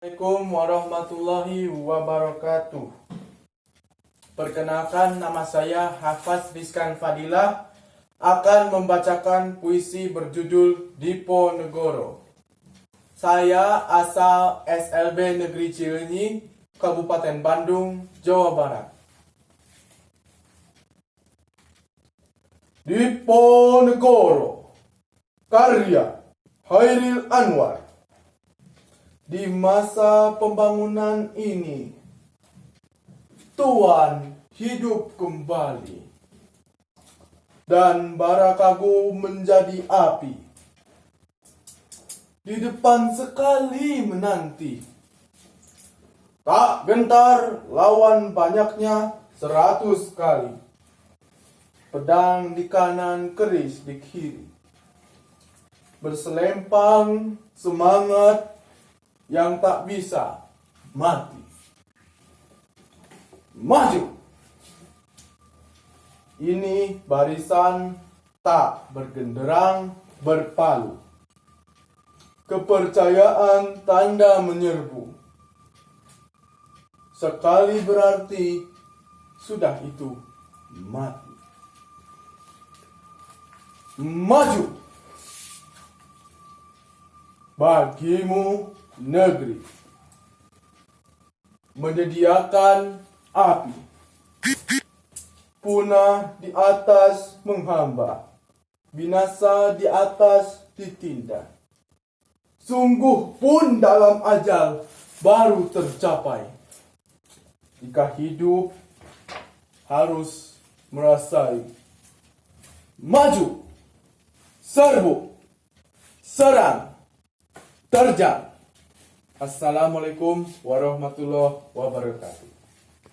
Assalamualaikum warahmatullahi wabarakatuh. Perkenalkan, nama saya Hafaz Rizkan Fadilah akan membacakan puisi berjudul Diponegoro. Saya asal SLB Negeri Cileunyi, Kabupaten Bandung, Jawa Barat. Diponegoro, karya Hairil Anwar. Di masa pembangunan ini, Tuan hidup kembali, dan Barakago menjadi api. Di depan sekali menanti, tak gentar lawan banyaknya 100 kali. Pedang di kanan, keris di kiri. Berselempang semangat yang tak bisa mati. Maju! Ini barisan tak bergenderang berpalu. Kepercayaan tanda menyerbu. Sekali berarti sudah itu mati. Maju! Bagimu negeri menyediakan api, punah di atas menghamba, binasa di atas ditindak. Sungguh pun dalam ajal baru tercapai. Jika hidup harus merasai. Maju, serbu, serang, terjang. Assalamualaikum warahmatullahi wabarakatuh.